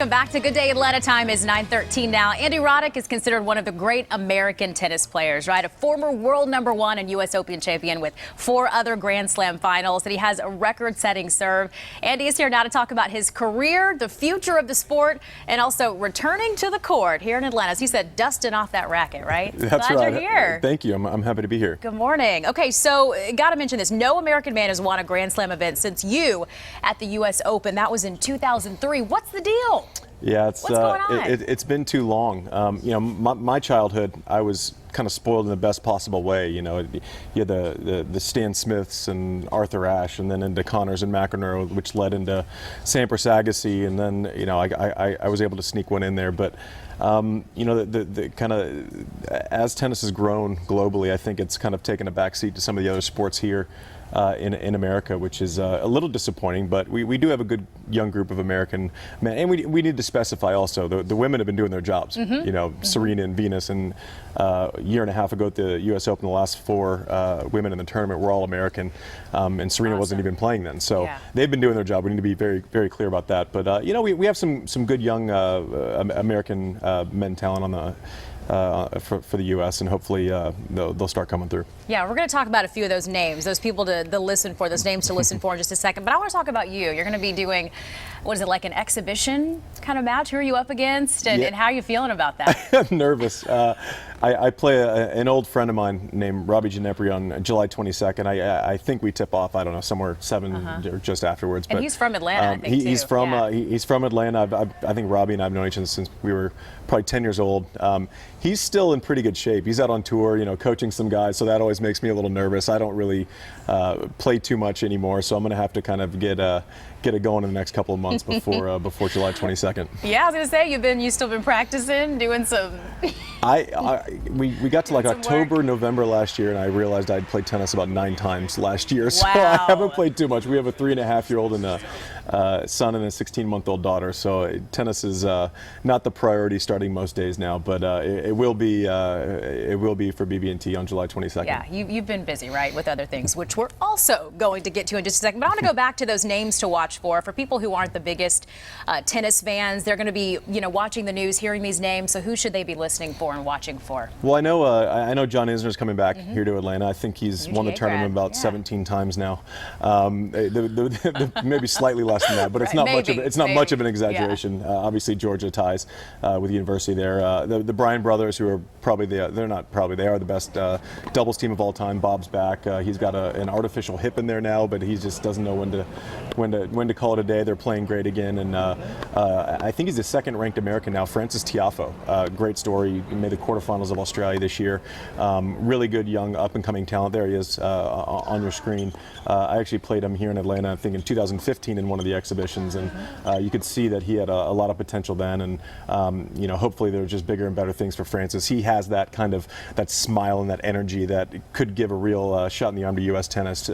Welcome back to Good Day Atlanta. Time is 9:13 now. Andy Roddick is considered one of the great American tennis players, right? A former world #1 and U.S. Open champion with 4 other Grand Slam finals, and he has a record-setting serve. Andy is here now to talk about his career, the future of the sport, and also returning to the court here in Atlanta. As you said, dusting off that racket, right? That's Glad right. You're here. Thank you. I'm happy to be here. Good morning. Okay, so got to mention this. No American man has won a Grand Slam event since you at the U.S. Open. That was in 2003. What's the deal? Yeah, What's going on? It's been too long. You know, my childhood, I was kind of spoiled in the best possible way. You know, you had the Stan Smiths and Arthur Ashe, and then into Connors and McEnroe, which led into Sampras Agassi, and then I was able to sneak one in there. But you know, the kind of as tennis has grown globally, I think it's kind of taken a backseat to some of the other sports here. In America, which is a little disappointing, but we do have a good young group of American men, and we need to specify also the women have been doing their jobs. You know, Serena and Venus, and a year and a half ago at the U.S. Open, the last 4 women in the tournament were all American, and Serena wasn't even playing then. So they've been doing their job. We need to be very, very clear about that. But you know, we have some good young American men talent on the. For the U.S. and hopefully they'll start coming through. Yeah, we're going to talk about a few of those names, those people to listen for, those names to listen for in just a second. But I want to talk about you. You're going to be doing, what is it, like an exhibition kind of match? Who are you up against, and how are you feeling about that? I'm nervous. I play an old friend of mine named Robbie Ginepri on July 22nd. I think we tip off, I don't know, somewhere 7 or just afterwards. And but, he's from Atlanta, I think, he's too. He's from Atlanta. I think Robbie and I have known each other since we were probably 10 years old. He's still in pretty good shape. He's out on tour, you know, coaching some guys, so that always makes me a little nervous. I don't really play too much anymore, so I'm going to have to kind of get it going in the next couple of months before before July 22nd. Yeah, I was going to say you've still been practicing, doing some. We got to like October, November last year, and I realized I'd played tennis about 9 times last year, so I haven't played too much. We have a 3.5-year-old and a son and a 16-month-old daughter, so tennis is not the priority starting most days now, but it will be for BB&T on July 22nd. Yeah, you've been busy, right, with other things, which we're also going to get to in just a second. But I want to go back to those names to watch for people who aren't the biggest tennis fans. They're going to be, you know, watching the news, hearing these names. So who should they be listening for and watching for? Well, I know John Isner's coming back here to Atlanta. I think he's won the tournament about 17 times now. Maybe slightly less than that, but it's not much of an exaggeration. Obviously, Georgia ties with the university there. The Bryan brothers, who are probably they are the best doubles team of all time. Bob's back. He's got an artificial hip in there now, but he just doesn't know when to call it a day. They're playing great again, and I think he's the second-ranked American now. Francis Tiafoe, great story. He made the quarterfinals of Australia this year. Really good young up-and-coming talent. There he is on your screen. I actually played him here in Atlanta, I think in 2015 in one of the exhibitions, and you could see that he had a lot of potential then, and you know, hopefully there are just bigger and better things for Francis. He has that kind of smile and that energy that could give a real shot in the arm to U.S. tennis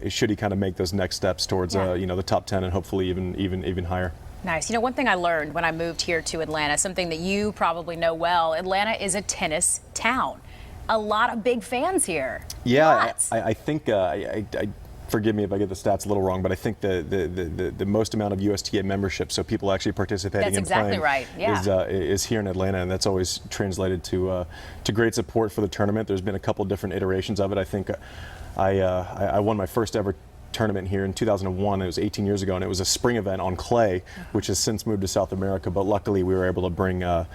should he kind of make those next steps towards you know, the top 10 and hopefully even higher. Nice. You know, one thing I learned when I moved here to Atlanta, something that you probably know well, Atlanta is a tennis town. A lot of big fans here. Yeah, I think forgive me if I get the stats a little wrong, but I think the most amount of USTA membership, so people actually participating and playing, is here in Atlanta, and that's always translated to great support for the tournament. There's been a couple different iterations of it. I think I won my first ever tournament here in 2001. It was 18 years ago, and it was a spring event on clay, which has since moved to South America, but luckily we were able to bring a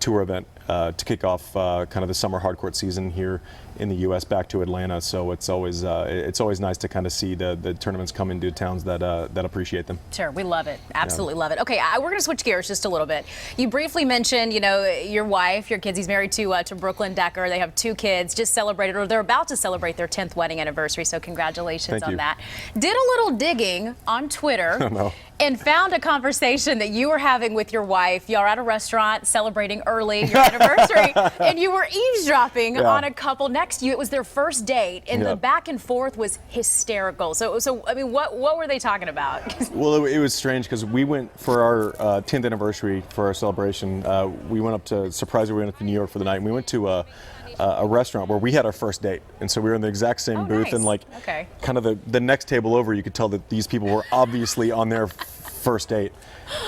tour event to kick off kind of the summer hardcourt season here in the U.S. back to Atlanta. So it's always nice to kind of see the tournaments come into towns that appreciate them. Sure, we love it. Absolutely love it. Okay, we're going to switch gears just a little bit. You briefly mentioned, you know, your wife, your kids. He's married to Brooklyn Decker. They have 2 kids. Just celebrated, or they're about to celebrate their 10th wedding anniversary. So congratulations on that. Did a little digging on Twitter. And found a conversation that you were having with your wife. Y'all are at a restaurant celebrating early your anniversary, and you were eavesdropping on a couple next to you. It was their first date, and the back and forth was hysterical. So I mean, what were they talking about? Well, it was strange because we went for our 10th anniversary for our celebration. We went up to New York for the night, and we went to a restaurant where we had our first date, and so we were in the exact same booth, and like kind of the next table over, you could tell that these people were obviously on their first date,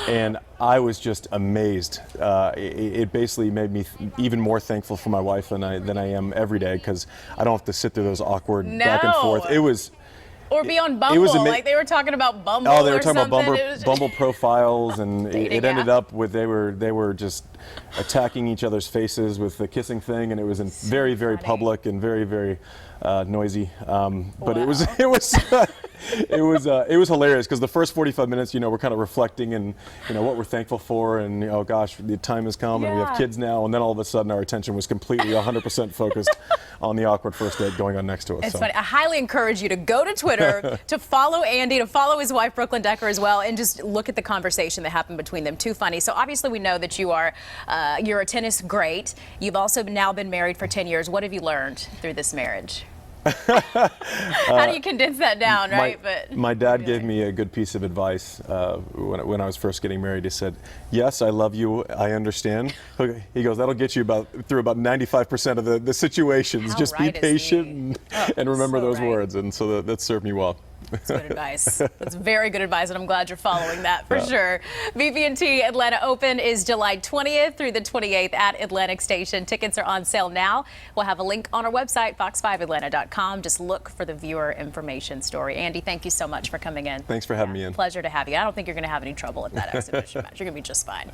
and I was just amazed. It basically made me even more thankful for my wife than I am every day, because I don't have to sit through those awkward back and forth. It was. Or be on Bumble, like they were talking about Bumble. Oh, they were talking something. about Bumble profiles, and it ended app. up with they were just attacking each other's faces with the kissing thing, and it was very, very public and very, very noisy. But it was it was hilarious, because the first 45 minutes, we're kind of reflecting and what we're thankful for, and oh gosh, the time has come, and we have kids now, and then all of a sudden our attention was completely 100% focused on the awkward first date going on next to us. It's funny. I highly encourage you to go to Twitter, to follow Andy, to follow his wife Brooklyn Decker as well, and just look at the conversation that happened between them. Too funny. So obviously we know that you're a tennis great. You've also now been married for 10 years. What have you learned through this marriage? How do you condense that down, right? My dad gave me a good piece of advice when I was first getting married. He said, "Yes, I love you. I understand." He goes, "That'll get you through about 95% of the situations. Just be patient and remember those words." And so that served me well. That's good advice. That's very good advice, and I'm glad you're following that for sure. BB&T Atlanta Open is July 20th through the 28th at Atlantic Station. Tickets are on sale now. We'll have a link on our website, fox5atlanta.com. Just look for the viewer information story. Andy, thank you so much for coming in. Thanks for having me in. Pleasure to have you. I don't think you're going to have any trouble at that exhibition match. You're going to be just fine.